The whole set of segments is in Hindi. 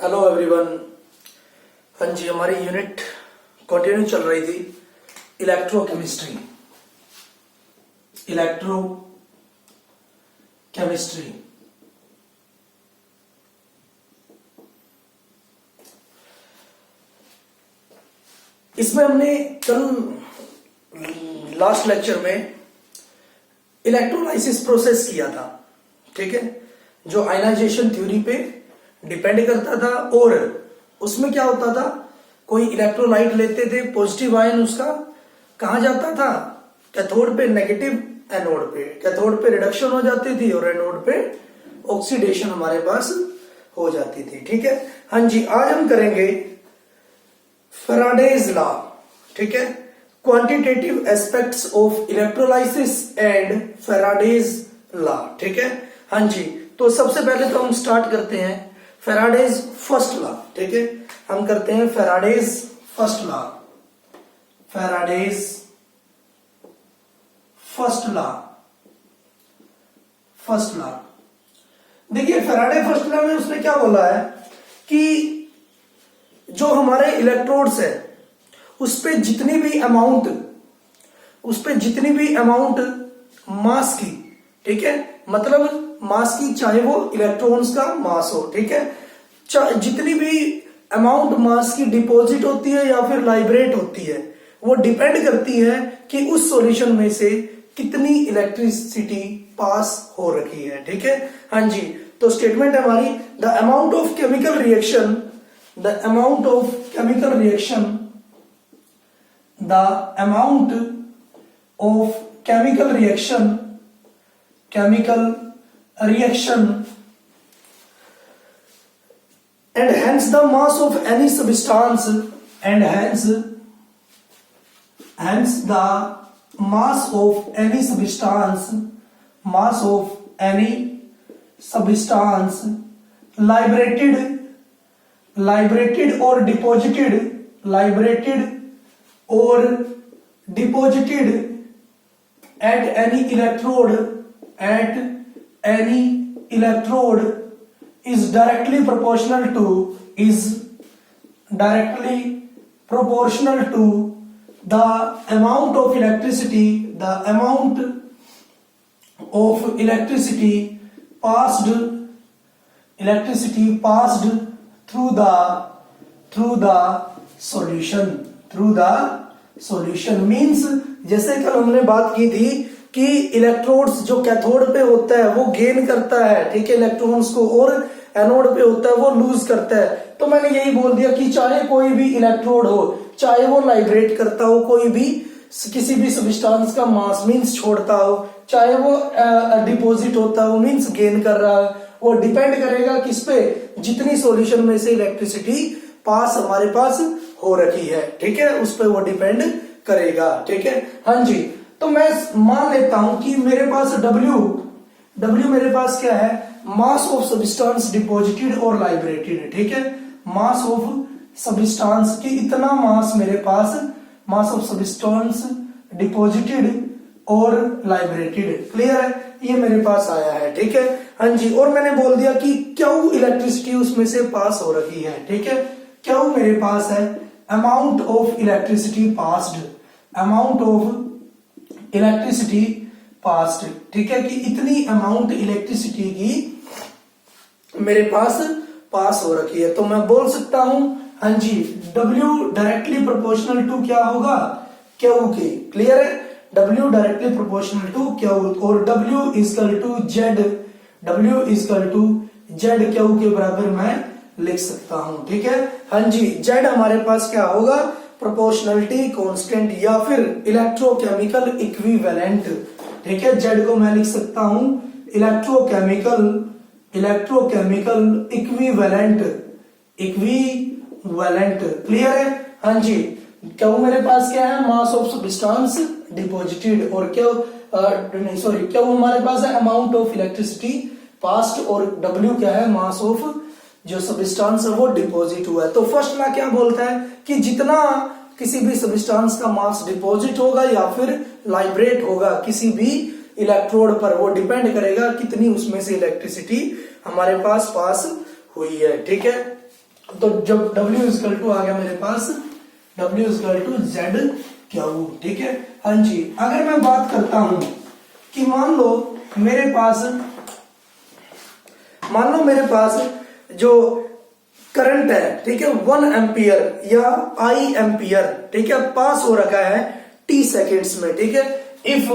Hello everyone. हाँ जी, हमारी यूनिट कंटिन्यू चल रही थी इलेक्ट्रोकेमिस्ट्री। इसमें हमने कल लास्ट लेक्चर में इलेक्ट्रोलाइसिस प्रोसेस किया था, ठीक है, जो आयनाइजेशन थ्योरी पे डिपेंड करता था। और उसमें क्या होता था, कोई इलेक्ट्रोलाइट लेते थे, पॉजिटिव आयन उसका कहा जाता था कैथोड पे, नेगेटिव एनोड पे। कैथोड पे रिडक्शन हो जाती थी और एनोड पे ऑक्सीडेशन हमारे पास हो जाती थी, ठीक है। हाँ जी, आज हम करेंगे फैराडेज लॉ, ठीक है, quantitative aspects of electrolysis and Faraday's law, ठीक है। हाँ जी, तो सबसे पहले तो हम स्टार्ट करते हैं फैराडेज फर्स्ट लॉ, ठीक है। हम करते हैं Faraday's first law. Faraday's first law देखिए, फैराडे फर्स्ट लॉ में उसने क्या बोला है कि जो हमारे इलेक्ट्रोड्स है उस पे जितनी भी अमाउंट मास की, ठीक है, मतलब मास की, चाहे वो इलेक्ट्रॉन्स का मास हो, ठीक है, जितनी भी अमाउंट मास की डिपॉजिट होती है या फिर लाइब्रेट होती है, वो डिपेंड करती है कि उस सॉल्यूशन में से कितनी इलेक्ट्रिसिटी पास हो रखी है, ठीक है। हाँ जी, तो स्टेटमेंट है हमारी, the amount of chemical reaction and hence the mass of any substance liberated or deposited at any electrode is directly proportional to the amount of electricity passed through the solution means, जैसे कल हमने बात की थी कि इलेक्ट्रोड्स जो कैथोड पे होता है वो गेन करता है, ठीक है, इलेक्ट्रॉन्स को, और एनोड पे होता है वो लूज करता है। तो मैंने यही बोल दिया कि चाहे कोई भी इलेक्ट्रोड हो, चाहे वो लाइब्रेट करता हो, कोई भी किसी भी सब्सटेंस का मास मींस छोड़ता हो, चाहे वो डिपॉजिट होता हो मींस गेन कर रहा है, वो डिपेंड करेगा किस पे, जितनी सॉल्यूशन में से इलेक्ट्रिसिटी पास हमारे पास हो रखी है, ठीक है, उस पे वो डिपेंड करेगा, ठीक है। हाँ जी, तो मैं मान लेता हूं कि मेरे पास W मेरे पास क्या है, मास ऑफ सब्सटेंस डिपॉजिटेड और लाइब्रेटेड, ठीक है, मास ऑफ सब्सटेंस की इतना मास मेरे पास, मास ऑफ सब्सटेंस डिपॉजिटेड और लाइब्रेटेड, क्लियर है, ये मेरे पास आया है, ठीक है। हाँ जी, और मैंने बोल दिया कि क्यों इलेक्ट्रिसिटी उसमें से पास हो रखी है, ठीक है, क्यों मेरे पास है अमाउंट ऑफ इलेक्ट्रिसिटी पास्ड, ठीक है, कि इतनी अमाउंट इलेक्ट्रिसिटी की मेरे पास पास हो रखी है। तो मैं बोल सकता हूं, हाँ जी, W डायरेक्टली प्रोपोर्शनल टू क्या होगा, Q के, क्लियर है, W directly proportional to Q, और W equal to Z Q के बराबर मैं लिख सकता हूं, ठीक है। हाँ जी, Z हमारे पास क्या होगा, प्रोपोर्शनलिटी कांस्टेंट या फिर इलेक्ट्रोकेमिकल इक्विवेलेंट, ठीक है, Z को मैं लिख सकता हूं इलेक्ट्रोकेमिकल इक्विवेलेंट, क्लियर है। हाँ जी, क्यों मेरे पास क्या है, मास ऑफ सब्सटेंस डिपॉजिटेड, और क्यों हमारे पास है अमाउंट ऑफ इलेक्ट्रिसिटी पास्ड, और W क्या है, मास ऑफ जो सब्सटेंस है वो डिपॉजिट हुआ है। तो फर्स्ट लॉ क्या बोलता है कि जितना किसी भी सब्सटेंस का मास डिपॉजिट होगा या फिर लाइब्रेट होगा किसी भी इलेक्ट्रोड पर, वो डिपेंड करेगा कितनी उसमें से इलेक्ट्रिसिटी हमारे पास हुई है, ठीक है। तो जब W इक्वल टू आ गया मेरे पास, W इक्वल टू ZQ, ठीक है। हाँ जी, अगर मैं बात करता हूं कि मान लो मेरे पास जो करंट है, ठीक है, 1 एम्पियर या I एम्पियर, ठीक है, पास हो रखा है t सेकेंड्स में, ठीक है। If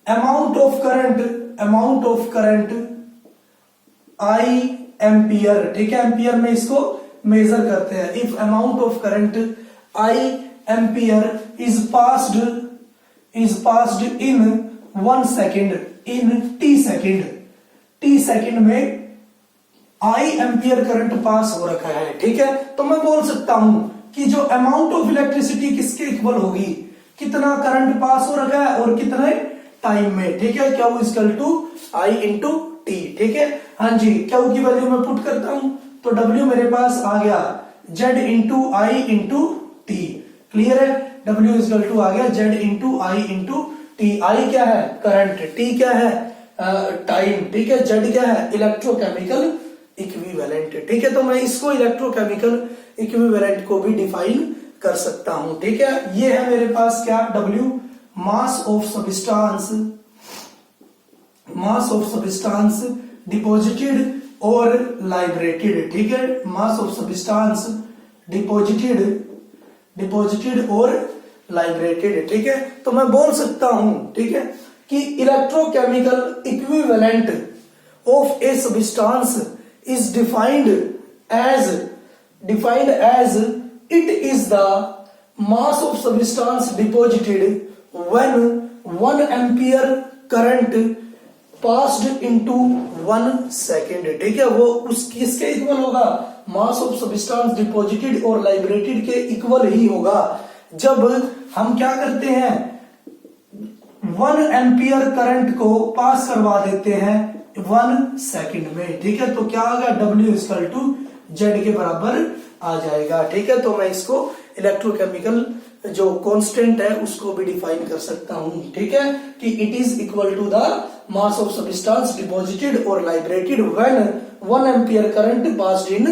amount of current I ampere, ठीक है, एम्पियर में इसको मेजर करते हैं। If amount of current I ampere is passed in 1 second, in t second में I एम्पियर करंट पास हो रखा है, ठीक है। तो मैं बोल सकता हूं कि जो अमाउंट ऑफ इलेक्ट्रिसिटी किसके इक्वल होगी, कितना करंट पास हो रखा है और कितने टाइम में, ठीक है। Q equal to I into T, ठीक है। हाँ जी, Q की वैल्यू मैं पुट करता हूं तो W मेरे पास आ गया Z into I into T, clear है। W इक्वल टू आ गया Z into I into T. I क्या है, करंट, T क्या है, टाइम, ठीक है। Z क्या है, इलेक्ट्रोकेमिकल इक्विवेलेंट, ठीक है। तो मैं इसको इलेक्ट्रोकेमिकल इक्विवेलेंट को भी डिफाइन कर सकता हूं, ठीक है। ये है मेरे पास क्या, W mass of substance deposited और लाइब्रेटेड, ठीक है। मास ऑफ सब्सटेंस डिपॉजिटेड और लाइब्रेटेड, ठीक है। तो मैं बोल सकता हूं, ठीक है, कि electrochemical equivalent of a substance is defined as it is the mass of substance deposited when 1 ampere current passed into 1 second, ठीक है। वो उस किसके इक्वल होगा, मास ऑफ सब्सटेंस डिपॉजिटेड और लाइब्रेटेड के इक्वल ही होगा जब हम क्या करते हैं, 1 एम्पियर करंट को पास करवा देते हैं 1 सेकेंड में, ठीक है। तो क्या आएगा, W इक्वल टू Z के बराबर आ जाएगा, ठीक है। तो मैं इसको इलेक्ट्रोकेमिकल जो कांस्टेंट है उसको भी डिफाइन कर सकता हूं, ठीक है, कि it is equal to the mass of substance deposited और liberated when 1 ampere current passed in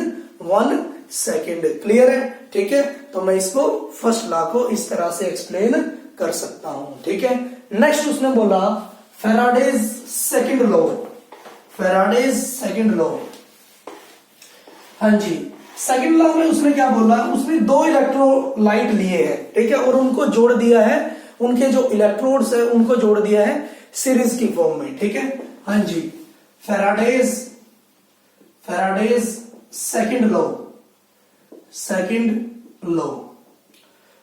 1 second, clear है, ठीक है। तो मैं इसको फर्स्ट लॉ को इस तरह से एक्सप्लेन कर सकता हूं, ठीक है। नेक्स्ट उसने बोला फैराडेज सेकंड लॉ, हाँ जी। सेकंड लॉ में उसने क्या बोला, उसने 2 इलेक्ट्रोलाइट लिए हैं, ठीक है, और उनको जोड़ दिया है, उनके जो इलेक्ट्रोड्स है उनको जोड़ दिया है सीरीज की फॉर्म में, ठीक है। हाँ जी, फैराडेज सेकंड लॉ,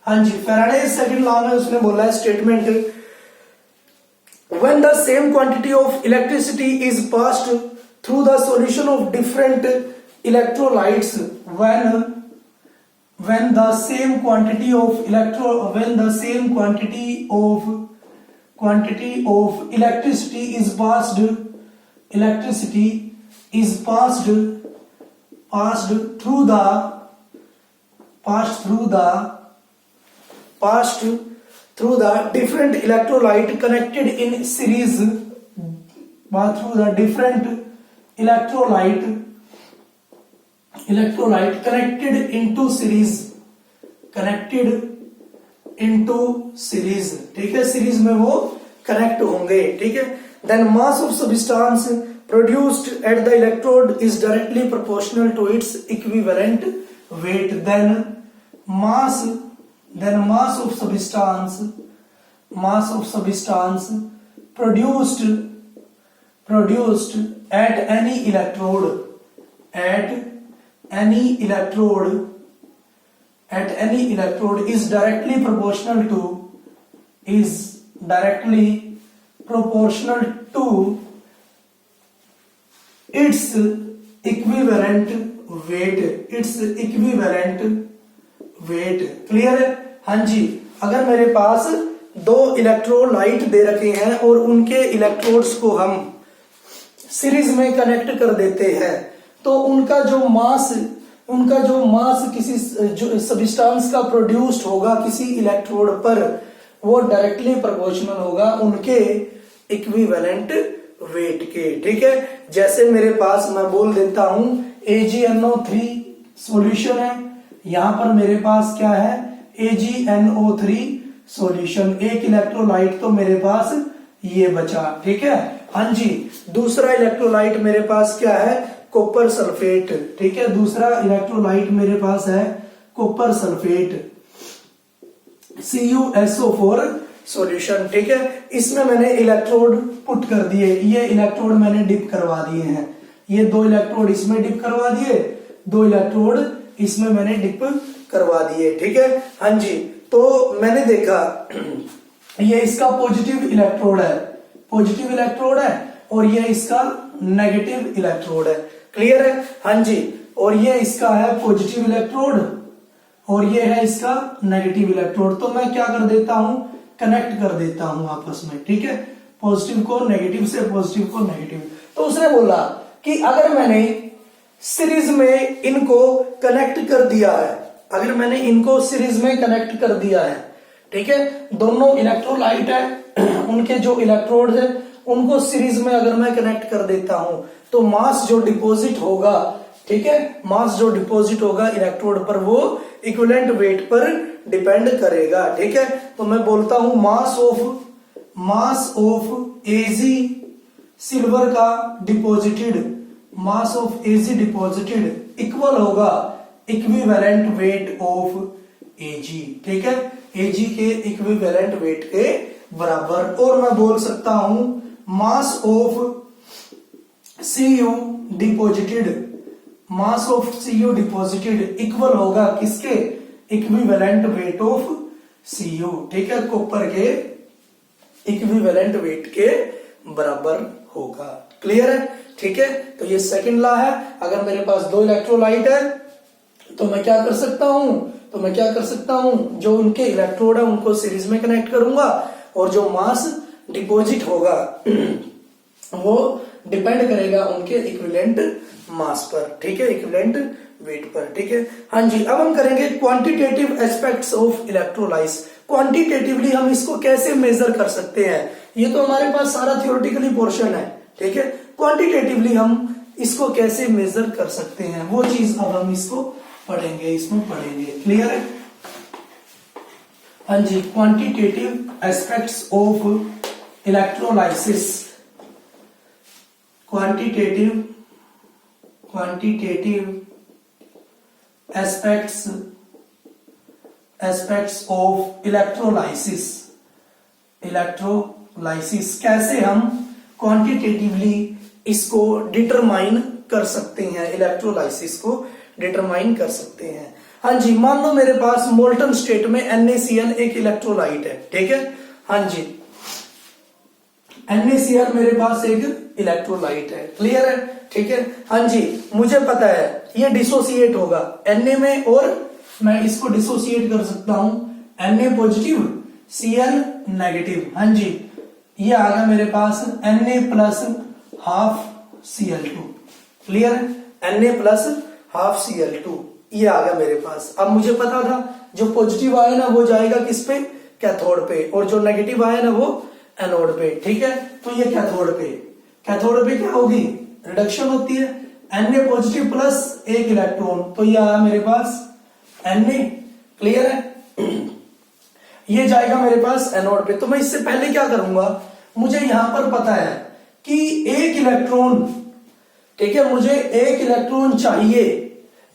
हाँ जी। फैराडेज सेकंड लॉ में उसने बोला है statement, when the same quantity of electricity is passed through the solution of different electrolytes, when the same quantity of electricity is passed through the different electrolyte connected in series, through the different electrolyte connected into series, ठीक है, सीरीज में वो कनेक्ट होंगे, ठीक है। then mass of substance produced at the electrode is directly proportional to its equivalent weight, then mass of substance produced at any electrode is directly proportional to its equivalent weight, clear है। हाँ जी, अगर मेरे पास 2 इलेक्ट्रोलाइट दे रखे हैं और उनके इलेक्ट्रोड्स को हम सीरीज में कनेक्ट कर देते हैं तो उनका जो मास किसी जो सब्सटेंस का प्रोड्यूस्ड होगा किसी इलेक्ट्रोड पर वो डायरेक्टली प्रोपोर्शनल होगा उनके इक्विवेलेंट वेट के, ठीक है। जैसे मेरे पास मैं बोल देता हूं AgNO3 सॉल्यूशन है, यहां पर मेरे पास क्या है AgNO3 सॉल्यूशन, एक इलेक्ट्रोलाइट तो मेरे पास ये बचा, ठीक है। हाँ जी, दूसरा इलेक्ट्रोलाइट मेरे पास क्या है कॉपर सल्फेट, ठीक है, दूसरा इलेक्ट्रोलाइट मेरे पास है कॉपर सल्फेट CuSO4 सॉल्यूशन, ठीक है। इसमें मैंने इलेक्ट्रोड पुट कर दिए, ये इलेक्ट्रोड मैंने डिप करवा दिए हैं, ये 2 इलेक्ट्रोड इसमें डिप करवा दिए, 2 इलेक्ट्रोड इसमें मैंने डिप करवा दिए, ठीक है। हाँ जी, तो मैंने देखा ये इसका पॉजिटिव इलेक्ट्रोड है, पॉजिटिव इलेक्ट्रोड है, और ये इसका नेगेटिव इलेक्ट्रोड है, क्लियर है। हाँ जी, और ये इसका है पॉजिटिव इलेक्ट्रोड और ये है इसका नेगेटिव इलेक्ट्रोड। तो मैं क्या कर देता हूं कनेक्ट कर देता हूं आपस में, ठीक है, पॉजिटिव को नेगेटिव से, पॉजिटिव को नेगेटिव। तो उसने बोला कि अगर मैंने सीरीज में इनको कनेक्ट कर दिया है, अगर मैंने इनको सीरीज में कनेक्ट कर दिया है, ठीक है, दोनों इलेक्ट्रोलाइट है, उनके जो इलेक्ट्रोड है उनको सीरीज में अगर मैं कनेक्ट कर देता हूं तो मास जो डिपॉजिट होगा, ठीक है, मास जो डिपॉजिट होगा इलेक्ट्रोड पर वो इक्विवेलेंट वेट पर डिपेंड करेगा, ठीक है। तो मैं बोलता हूं मास ऑफ Ag सिल्वर का deposited, mass of Ag deposited equal होगा इक्विवेलेंट वेट ऑफ Ag, ठीक है, Ag के इक्विवेलेंट वेट के बराबर। और मैं बोल सकता हूं mass of Cu deposited, mass of Cu deposited equal होगा किसके इक्विवेलेंट वेट ऑफ Cu, ठीक है, कॉपर के इक्विवेलेंट वेट के बराबर होगा, क्लियर है, ठीक है। तो ये सेकंड लॉ है, अगर मेरे पास 2 इलेक्ट्रोलाइट है तो मैं क्या कर सकता हूं, जो उनके इलेक्ट्रोड है उनको सीरीज में कनेक्ट करूंगा और जो मास डिपॉजिट होगा वो डिपेंड करेगा उनके इक्विवेलेंट मास पर, ठीक है, इक्विवेलेंट वेट पर, ठीक है। हाँ जी, अब हम करेंगे क्वांटिटेटिव एस्पेक्ट्स ऑफ इलेक्ट्रोलाइस। क्वांटिटेटिवली हम इसको कैसे मेजर कर सकते हैं, ये तो हमारे पास सारा थियोरेटिकली पोर्शन है, ठीक है, क्वांटिटेटिवली हम इसको कैसे मेजर कर सकते हैं वो चीज अब हम इसको पढ़ेंगे, इसमें पढ़ेंगे, क्लियर है। हाँ जी, quantitative aspects of electrolysis, quantitative aspects of electrolysis कैसे हम क्वांटिटेटिवली इसको डिटरमाइन कर सकते हैं, इलेक्ट्रोलाइसिस को डिटरमाइन कर सकते हैं। हाँ जी, मान लो मेरे पास मोल्टन स्टेट में NaCl एक इलेक्ट्रोलाइट है, ठीक है। हाँ जी, NaCl मेरे पास एक इलेक्ट्रोलाइट है, क्लियर है, ठीक है। हाँ जी, मुझे पता है ये डिसोसिएट होगा Na में और मैं इसको डिसोसिएट कर सकता हूं Na पॉजिटिव Cl नेगेटिव। हाँ जी, ये आ गया मेरे पास Na plus half Cl2, clear है, Na प्लस हाफ Cl2 ये आ गया मेरे पास। अब मुझे पता था जो पॉजिटिव आया ना वो जाएगा किस पे कैथोड पे और जो नेगेटिव आया ना वो एनोड पे, ठीक है। तो ये कैथोड पे क्या होगी रिडक्शन होती है, Na पॉजिटिव प्लस एक इलेक्ट्रॉन, तो ये आया मेरे पास Na, क्लियर है, ये जाएगा मेरे पास एनोड पे। तो मैं इससे पहले क्या करूंगा, मुझे यहां पर पता है कि एक इलेक्ट्रॉन, ठीक है, मुझे एक इलेक्ट्रॉन चाहिए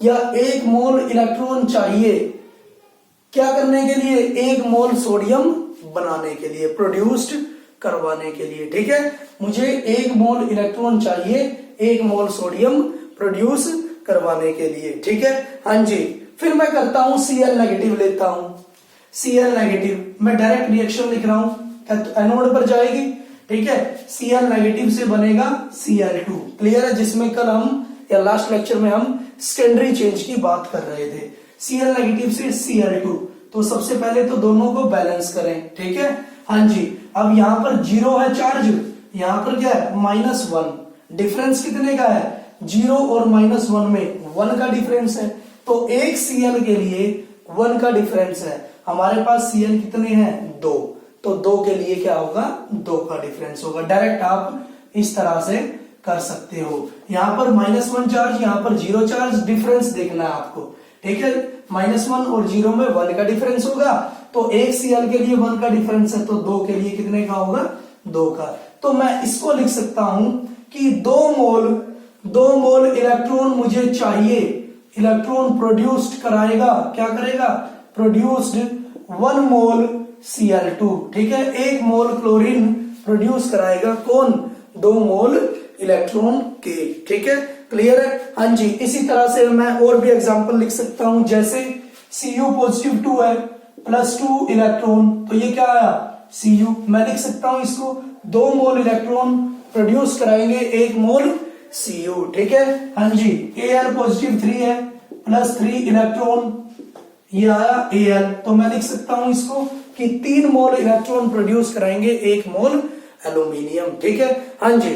या 1 मोल इलेक्ट्रॉन चाहिए, क्या करने के लिए 1 मोल सोडियम बनाने के लिए, प्रोड्यूस्ड करवाने के लिए, ठीक है, मुझे 1 मोल इलेक्ट्रॉन चाहिए 1 मोल सोडियम प्रोड्यूस करवाने के लिए, ठीक है। हाँ जी, फिर मैं करता हूं Cl नेगेटिव लेता हूं, Cl नेगेटिव मैं डायरेक्ट रिएक्शन लिख रहा हूं, एनोड पर जाएगी, ठीक है, Cl नेगेटिव से बनेगा Cl2, क्लियर है, जिसमें कल हम या लास्ट लेक्चर में हम सेकेंडरी चेंज की बात कर रहे थे। Cl नेगेटिव से Cl2, तो सबसे पहले तो दोनों को बैलेंस करें, ठीक है। हाँ जी, अब यहां पर 0 है चार्ज, यहां पर क्या है -1, डिफरेंस कितने का है 0 और -1 में 1 का डिफरेंस है, तो एक Cl के लिए 1 का डिफरेंस है, हमारे पास Cl कितने हैं 2, तो 2 के लिए क्या होगा 2 का डिफरेंस होगा। डायरेक्ट आप इस तरह से कर सकते हो। यहाँ पर -1 चार्ज, यहाँ पर 0 चार्ज, डिफरेंस देखना है आपको, ठीक है। -1 और 0 में 1 का डिफरेंस होगा, तो एक Cl के लिए 1 का डिफरेंस है, तो 2 के लिए कितने का होगा, 2 का। तो मैं इसको लिख सकता हूं कि 2 मोल इलेक्ट्रॉन मुझे चाहिए, इलेक्ट्रॉन प्रोड्यूस्ड कराएगा, क्या करेगा, प्रोड्यूस्ड 1 मोल Cl2, ठीक है। 1 मोल क्लोरीन प्रोड्यूस कराएगा कौन, 2 मोल इलेक्ट्रॉन के, ठीक है, क्लियर है। हाँ जी, इसी तरह से मैं और भी एग्जांपल लिख सकता हूं, जैसे Cu पॉजिटिव 2 है, +2 इलेक्ट्रॉन, तो ये क्या आया, Cu। मैं लिख सकता हूं इसको 2 मोल इलेक्ट्रॉन प्रोड्यूस कराएंगे 1 मोल Cu, ठीक है। हाँ जी, Al पॉजिटिव 3 है, +3 इलेक्ट्रॉन, ये आया Al, तो मैं लिख सकता हूं इसको कि 3 मोल इलेक्ट्रॉन प्रोड्यूस कराएंगे 1 मोल एल्यूमिनियम, ठीक है। हाँ जी,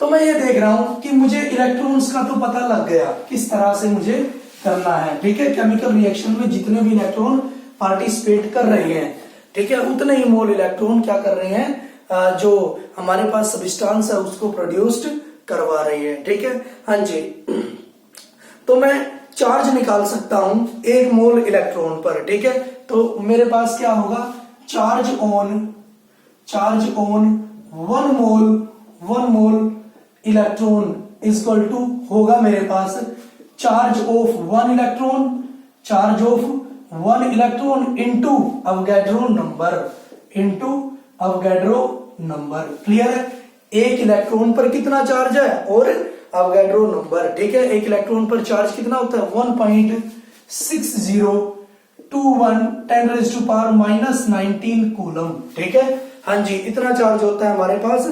तो मैं ये देख रहा हूं कि मुझे इलेक्ट्रॉन्स का तो पता लग गया किस तरह से मुझे करना है, ठीक है। केमिकल रिएक्शन में जितने भी इलेक्ट्रॉन पार्टिसिपेट कर रहे हैं, ठीक है, उतने ही मोल इलेक्ट्रॉन क्या कर रहे हैं, जो हमारे पास सब्सटेंस है उसको प्रोड्यूस्ड करवा रही है, ठीक है। हाँ जी, तो मैं चार्ज निकाल सकता हूं 1 मोल इलेक्ट्रॉन पर, ठीक है। तो मेरे पास क्या होगा, charge on 1 mole electron equal to होगा मेरे पास charge of 1 electron into Avogadro number, clear है। 1 इलेक्ट्रॉन पर कितना चार्ज है और अवोगाड्रो नंबर, ठीक है। 1 इलेक्ट्रॉन पर चार्ज कितना होता है, 1.6021 10⁻⁻19 कूलम, ठीक है। हाँ जी, इतना चार्ज होता है हमारे पास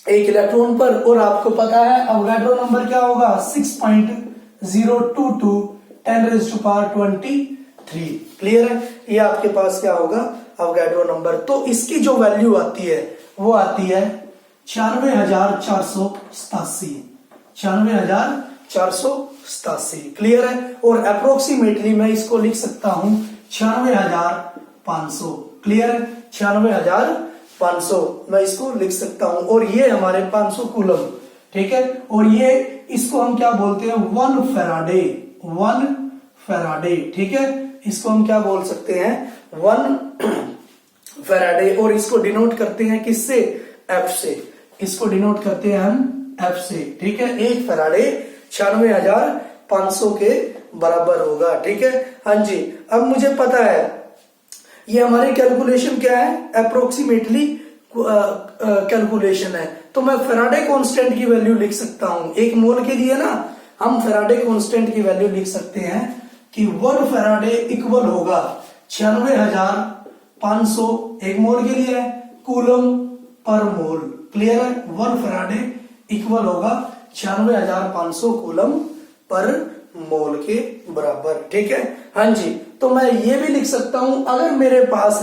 1 इलेक्ट्रॉन पर, और आपको पता है अवोगाड्रो नंबर क्या होगा, 6.022 10⁻23, क्लियर है। ये आपके पास क्या होगा, अवोगाड्रो नंबर। तो इसकी जो वैल्यू आती है वो आती है 96,487, क्लियर है। और अप्रोक्सीमेटली मैं इसको लिख सकता हूं 96,500, क्लियर है, 96,500 मैं इसको लिख सकता हूं। और ये हमारे 500 कूलम, ठीक है। और ये इसको हम क्या बोलते हैं, 1 फैराडे, ठीक है। इसको हम क्या बोल सकते हैं, 1 फैराडे। और इसको डिनोट करते हैं किससे, F से, इसको डिनोट करते हैं हम F से, ठीक है। 1 फैराडे 96,500 के बराबर होगा, ठीक है। हाँ जी, अब मुझे पता है ये हमारी कैलकुलेशन क्या है, अप्रोक्सीमेटली कैलकुलेशन है। तो मैं फैराडे कांस्टेंट की वैल्यू लिख सकता हूं 1 मोल के लिए ना, हम फैराडे कांस्टेंट की वैल्यू लिख सकते हैं कि 1 फैराडे इक्वल होगा 96,500 1 मोल के लिए, कूलम पर मोल, क्लियर है। 1 फैराडे इक्वल होगा 96,500 कूलम पर मोल के बराबर, ठीक है। हाँ जी, तो मैं ये भी लिख सकता हूं अगर मेरे पास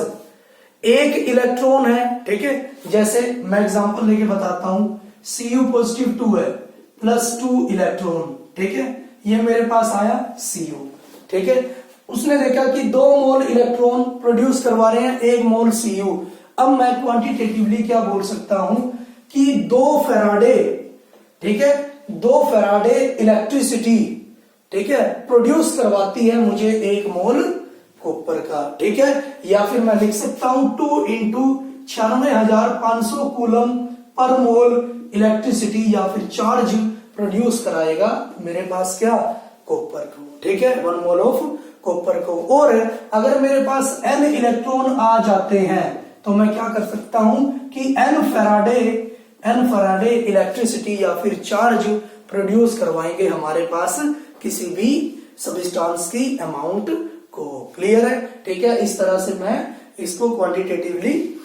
1 इलेक्ट्रॉन है, ठीक है, जैसे मैं एग्जांपल लेके बताता हूं, Cu पॉजिटिव 2 है, +2 इलेक्ट्रॉन, ठीक है, ये मेरे पास आया Cu, ठीक है। उसने देखा कि 2 मोल इलेक्ट्रॉन प्रोड्यूस करवा रहे हैं 1 मोल Cu। अब मैं क्वांटिटेटिवली क्या बोल सकता हूं कि 2 फैराडे, ठीक है, 2 फैराडे इलेक्ट्रिसिटी, ठीक है, प्रोड्यूस करवाती है मुझे 1 मोल कॉपर का, ठीक है। या फिर मैं लिख सकता हूं 2 इंटू 96,500 कूलम पर मोल इलेक्ट्रिसिटी या फिर चार्ज प्रोड्यूस कराएगा मेरे पास क्या, कॉपर को, ठीक है, 1 मोल ऑफ कॉपर को। और अगर मेरे पास n इलेक्ट्रॉन आ जाते हैं तो मैं क्या कर सकता हूं कि n फैराडे इलेक्ट्रिसिटी या फिर चार्ज प्रोड्यूस करवाएंगे हमारे पास किसी भी सब्सटेंस की अमाउंट को, क्लियर है, ठीक है। इस तरह से मैं इसको क्वांटिटेटिवली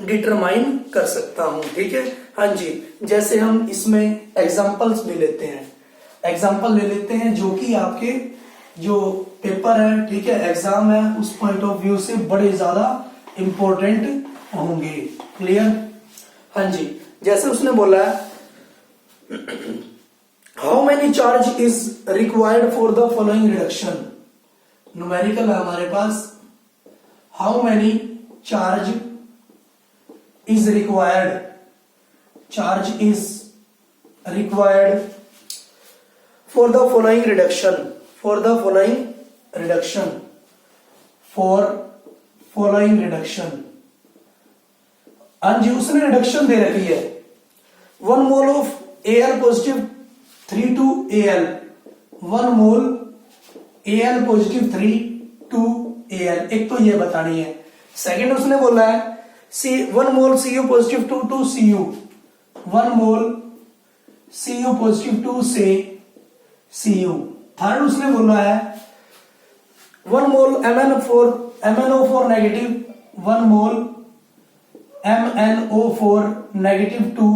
डिटरमाइन कर सकता हूं, ठीक है। हाँ जी, जैसे हम इसमें एग्जांपल्स भी लेते हैं, एग्जांपल ले लेते हैं जो कि आपके जो पेपर है, ठीक है, एग्जाम है, उस पॉइंट ऑफ व्यू से बड़े ज्यादा इंपॉर्टेंट होंगे, क्लियर। हाँ जी, जैसे उसने बोला है how many charge is required for the following reduction, numerical है हमारे पास, how many charge is required charge is required for the following reduction for following reduction हाँ जी उसने रिडक्शन दे रखी है 1 mole of Al positive 3 to Al 1 mole Al positive 3 to Al एक तो ये बतानी है। सेकंड उसने बोला है 1 मोल Cu positive 2 to Cu 1 mole Cu positive 2 से Cu। थर्ड उसने बोला है 1 मोल MnO4 नेगेटिव 1 मोल MnO4 negative 2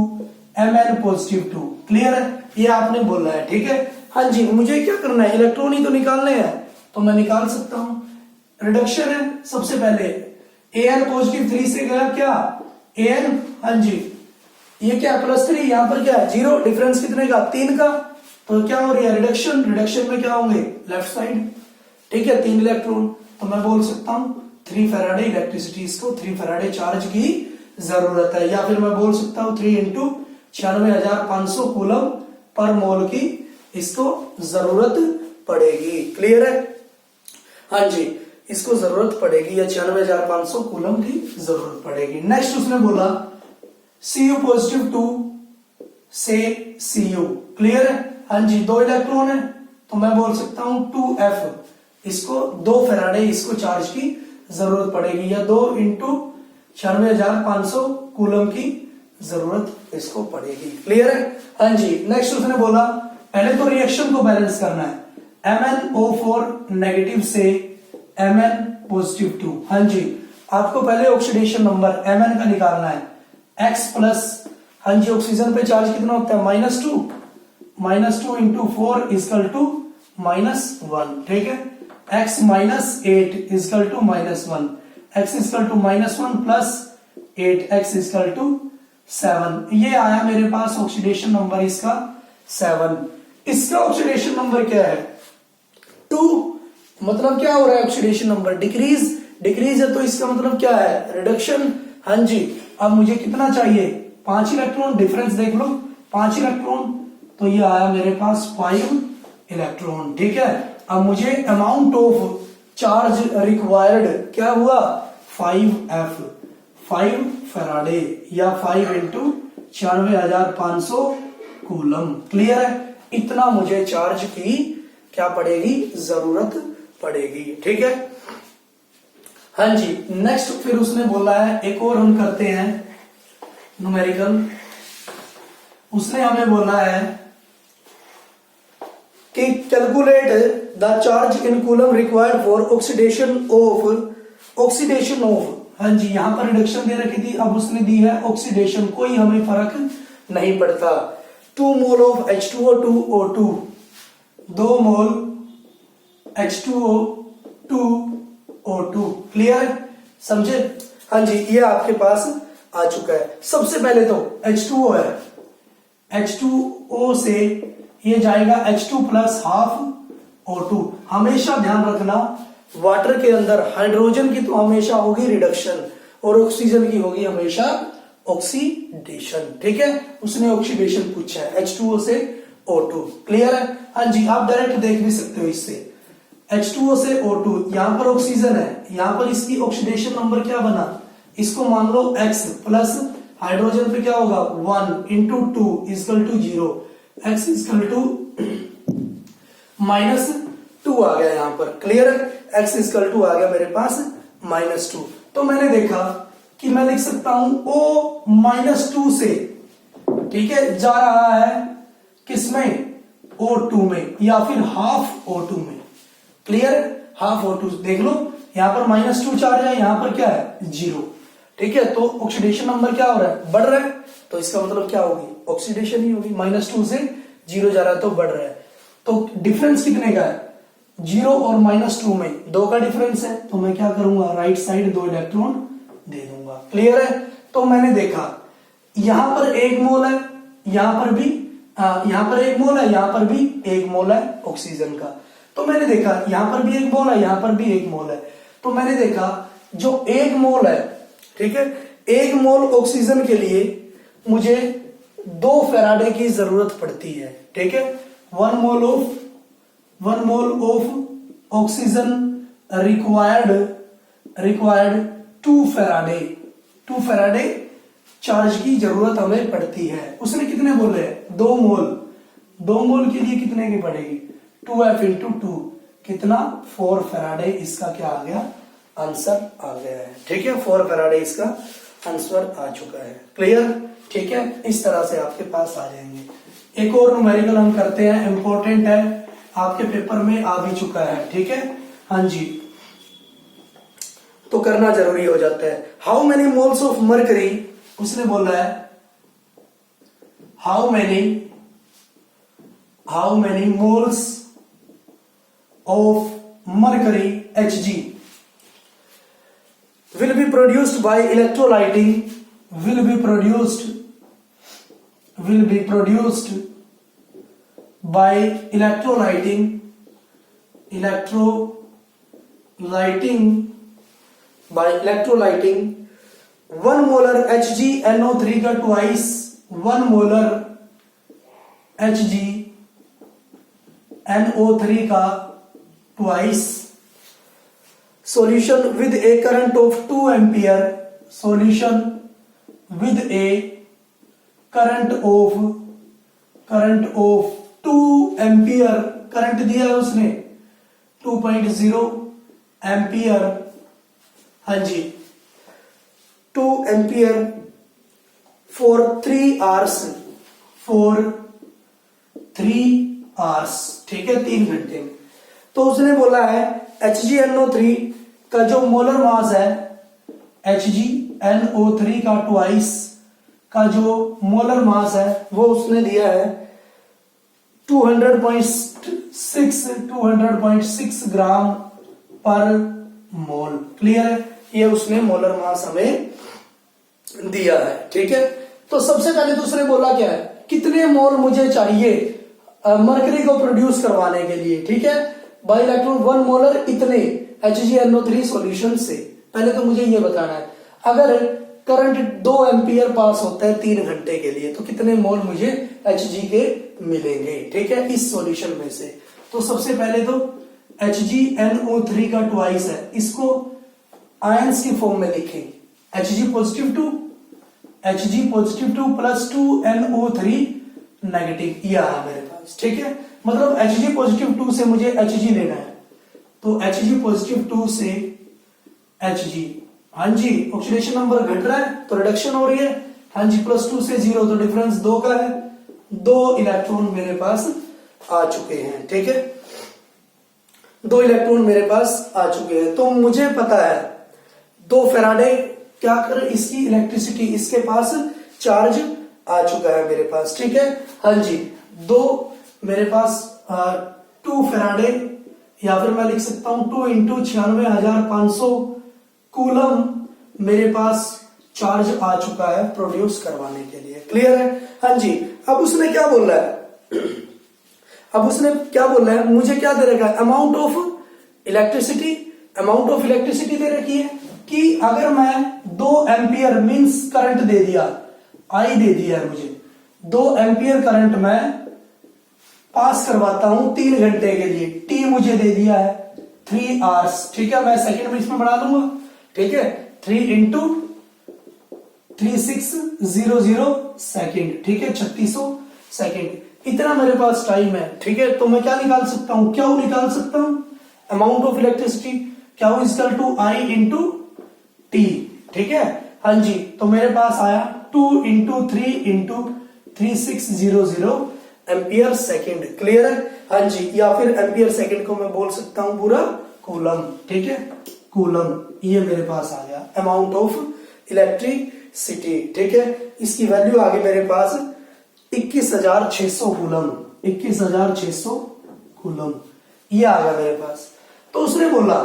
Mn positive 2। Clear है, ये आपने बोला है। ठीक है, हाँ जी मुझे क्या करना है, इलेक्ट्रॉन ही तो निकालने हैं तो मैं निकाल सकता हूं। रिडक्शन है सबसे पहले An पॉजिटिव 3 से गया क्या An, हाँ जी ये क्या +3, यहां पर क्या है 0, डिफरेंस कितने का 3 का, तो क्या हो रही है रिडक्शन। रिडक्शन में क्या होंगे लेफ्ट साइड। ठीक है 3 इलेक्ट्रॉन, तो मैं बोल सकता हूं 3 फैराडे इलेक्ट्रिसिटी, इसको 3 फैराडे चार्ज की जरूरत है। या फिर मैं बोल सकता हूं 3 × 96,500 कूलम पर मोल की इसको जरूरत पड़ेगी। क्लियर है, हाँ जी इसको जरूरत पड़ेगी या 96,500 कूलम की जरूरत पड़ेगी। नेक्स्ट उसने बोला Cu पॉजिटिव 2 से Cu। क्लियर है, हाँ जी 2 इलेक्ट्रॉन है तो मैं बोल सकता हूं 2f, इसको 2 फैराडे इसको चार्ज की जरूरत पड़ेगी या 2 × 96,500 कूलम की जरूरत इसको पड़ेगी। क्लियर है, हाँ जी। नेक्स्ट उसने बोला पहले तो रिएक्शन को बैलेंस करना है MnO4 नेगेटिव से Mn पॉजिटिव 2। हाँ जी आपको पहले ऑक्सीडेशन नंबर Mn का निकालना है X+, हाँ जी ऑक्सीजन पे चार्ज कितना होता है -2 × 4 = -1। ठीक है, x - 8 = -1, x = -1 + 8 x = 7। ये आया मेरे पास ऑक्सीडेशन नंबर इसका 7। इसका ऑक्सीडेशन नंबर क्या है 2, मतलब क्या हो रहा है ऑक्सीडेशन नंबर डिक्रीज है, तो इसका मतलब क्या है रिडक्शन। हाँ जी अब मुझे कितना चाहिए 5 इलेक्ट्रॉन, डिफरेंस देख लो 5 इलेक्ट्रॉन, तो ये आया मेरे पास 5 इलेक्ट्रॉन। ठीक है, अब मुझे अमाउंट ऑफ चार्ज रिक्वायर्ड क्या हुआ 5f, 5 फैराडे या 5 × 96,500 कूलम। क्लियर है, इतना मुझे चार्ज की क्या पड़ेगी जरूरत पड़ेगी। ठीक है, हाँ जी। नेक्स्ट फिर उसने बोला है एक और हम करते हैं न्यूमेरिकल। उसने हमें बोला है कि calculate the charge in coulomb required for oxidation of. हाँ जी यहां पर रिडक्शन दे रखी थी, अब उसने दी है ऑक्सीडेशन, कोई हमें फर्क नहीं पड़ता। 2 mole of H2O2O2, 2 mole H2O2O2। Clear है, समझे, हाँ जी ये आपके पास आ चुका है। सबसे पहले तो H2O है, H2O से ये जाएगा H2 + ½ O2। हमेशा ध्यान रखना वाटर के अंदर हाइड्रोजन की तो हमेशा होगी रिडक्शन और ऑक्सीजन की होगी हमेशा ऑक्सीडेशन। ठीक है, उसने ऑक्सीडेशन पूछा है H2O से O2। क्लियर है, हाँ जी आप डायरेक्ट देख भी सकते हो इससे H2O से O2, यहां पर ऑक्सीजन है, यहां पर इसकी ऑक्सीडेशन नंबर क्या बना, इसको मान लो X प्लस हाइड्रोजन पे क्या होगा 1 × 2 = 0, X = -2 आ गया यहां पर। क्लियर है, X = आ गया मेरे पास -2। तो मैंने देखा कि मैं लिख सकता हूं O -2 से, ठीक है, जा रहा है किसमें O2 में या फिर ½ O2 में। क्लियर है, ½ O2 देख लो, यहां पर -2 चार्ज है, यहां पर क्या है 0। ठीक है, तो ऑक्सीडेशन नंबर क्या हो रहा है बढ़ रहा है, तो इसका मतलब क्या होगी ऑक्सीडेशन ही होगी। -2 से 0 जा रहा है तो बढ़ रहा है। तो डिफरेंस कितने का है 0 और -2 में 2 का डिफरेंस है, तो मैं क्या करूंगा राइट साइड 2 इलेक्ट्रॉन दे दूंगा। क्लियर है, तो मैंने देखा यहां पर 1 मोल है, यहां पर भी 1 मोल है, यहां पर भी 1 मोल है ऑक्सीजन का। तो मैंने देखा यहां पर भी 1 मोल है, यहां पर भी 1 मोल है। तो मैंने देखा जो 1 मोल है, ठीक है, 1 मोल ऑक्सीजन के लिए मुझे 2 फैराडे की जरूरत पड़ती है, ठीक है। 1 mole of oxygen required 2 Faraday charge की जरूरत हमें पड़ती है। उसने कितने बोले? 2 मोल के लिए कितने की पड़ेगी? 2F इंटू 2 कितना? 4 फैराडे। इसका क्या आ गया? आंसर आ गया है, ठीक है। 4 फैराडे इसका आंसर आ चुका है। क्लियर? ठीक है, इस तरह से आपके पास आ जाएंगे। एक और न्यूमेरिकल हम करते हैं, इंपॉर्टेंट है, आपके पेपर में आ भी चुका है, ठीक है। हाँ जी, तो करना जरूरी हो जाता है। How many moles of mercury, उसने बोला है how many moles of mercury Hg will be produced by electrolyting by electrolyting 1 molar HgNO3 का ट्वाइस 1 मोलर HgNO3 का twice solution with a current of 2 ampere, solution with a current of 2 ampere, current दिया है उसने 2.0 एम्पियर, हाँ जी 2 एम्पियर for 3 hours, ठीक है, 3 घंटे। तो उसने बोला है HgNO3 का जो मोलर मास है, HgNO3 का ट्वाइस का जो मोलर मास है वो उसने दिया है 200.6 ग्राम पर मोल। क्लियर है? ये उसने मोलर मास हमें दिया है, ठीक है। तो सबसे पहले दूसरे बोला क्या है, कितने मोल मुझे चाहिए मरकरी को प्रोड्यूस करवाने के लिए, ठीक है। बाई इलेक्ट्रॉन 1 मोलर इतने HgNO3 सॉल्यूशन से। पहले तो मुझे ये बताना है, अगर करंट 2 एम्पियर पास होता है 3 घंटे के लिए, तो कितने मोल मुझे Hg के मिलेंगे, ठीक है, इस सॉल्यूशन में से। तो सबसे पहले तो HgNO3 का ट्वाइस है, इसको आयंस की फॉर्म में लिखें, Hg positive 2 plus 2NO3 negative, ये आया मेरे पास, ठीक है। मतलब Hg पॉजिटिव 2 से मुझे Hg लेना है, तो Hg पॉजिटिव 2 से Hg, हाँ जी, ऑक्सीडेशन नंबर घट रहा है तो रिडक्शन हो रही है, हाँ जी, प्लस 2 से 0 तो डिफरेंस 2 का है, 2 इलेक्ट्रॉन मेरे पास आ चुके हैं, ठीक है, 2 इलेक्ट्रॉन मेरे पास आ चुके हैं। तो मुझे पता है 2 फैराडे क्या कर, इसकी इलेक्ट्रिसिटी, इसके पास चार्ज आ चुका है मेरे पास, ठीक है, हाँ जी, 2 मेरे पास 2 फैराडे, या फिर मैं लिख सकता हूं 2 इंटू 96,500 कूलम मेरे पास चार्ज आ चुका है प्रोड्यूस करवाने के लिए। क्लियर है? हाँ जी। अब उसने क्या बोला है, मुझे क्या दे रखा है, अमाउंट ऑफ इलेक्ट्रिसिटी दे रखी है कि अगर मैं 2 एम्पियर मींस करंट दे दिया, आई दे दिया है मुझे, 2 एम्पियर करंट मैं पास करवाता हूं 3 घंटे के लिए, टी मुझे दे दिया है 3 आवर्स, ठीक है, मैं सेकंड में इसमें बढ़ा दूंगा, ठीक है, 3 इंटू 3600 सेकेंड, ठीक है, 3600 सेकेंड, इतना मेरे पास टाइम है, ठीक है। तो मैं क्या निकाल सकता हूं, क्या निकाल सकता हूं, अमाउंट ऑफ इलेक्ट्रिसिटी क्या हो, equal to I into T, ठीक है, हाँ जी। तो मेरे पास आया 2 into 3 into 3600 ampere second. Clear है? हाँ जी, या फिर एम्पियर सेकेंड को मैं बोल सकता हूं पूरा कूलम, ठीक है, कूलम, ये मेरे पास आ गया अमाउंट ऑफ इलेक्ट्रिसिटी, ठीक है। इसकी वैल्यू आ गई मेरे पास 21,600 कूलम, 21,600 कूलम, ये आ गया मेरे पास। तो उसने बोला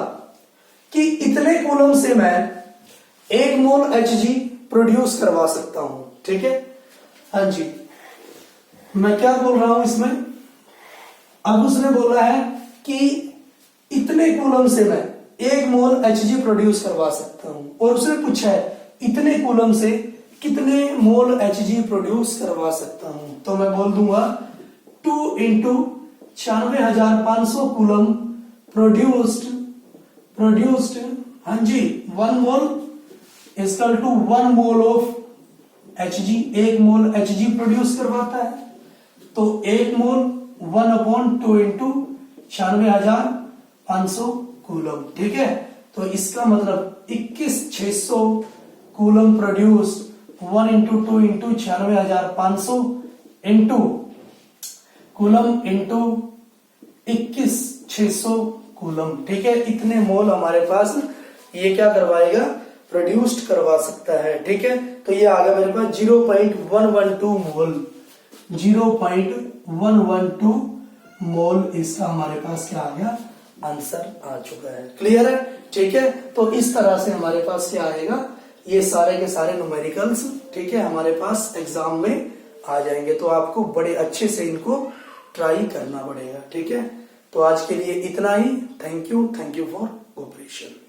कि इतने कूलम से मैं 1 मोल Hg प्रोड्यूस करवा सकता हूं, ठीक है, हाँ जी। मैं क्या बोल रहा हूं इसमें, अब उसने बोला है कि इतने कूलम से मैं 1 मोल Hg प्रोड्यूस करवा सकता हूं, और उसने पूछा है इतने कूलम से कितने मोल Hg प्रोड्यूस करवा सकता हूं, तो मैं बोल दूंगा 2 इंटू 96,500 कूलम प्रोड्यूस्ड, हाँ जी, 1 mole equal to 1 mole of Hg, 1 mole Hg produce करवाता है, तो 1 मोल 1/2 इंटू 96,500 कूलम, ठीक है। तो इसका मतलब 21,600 coulomb produce 1 into 2 into 96,500 into coulomb into 21,600 coulomb, ठीक है। इतने मोल हमारे पास ये क्या करवाएगा, प्रोड्यूस्ड करवा सकता है, ठीक है। तो ये आ गया मेरे पास 0.112 मोल, 0.112 मोल इसका हमारे पास क्या आ गया, आंसर आ चुका है। क्लियर है, ठीक है। तो इस तरह से हमारे पास क्या आएगा, ये सारे के सारे न्यूमेरिकल्स, ठीक है, हमारे पास एग्जाम में आ जाएंगे। तो आपको बड़े अच्छे से इनको ट्राई करना पड़ेगा, ठीक है। तो आज के लिए इतना ही। Thank you for cooperation.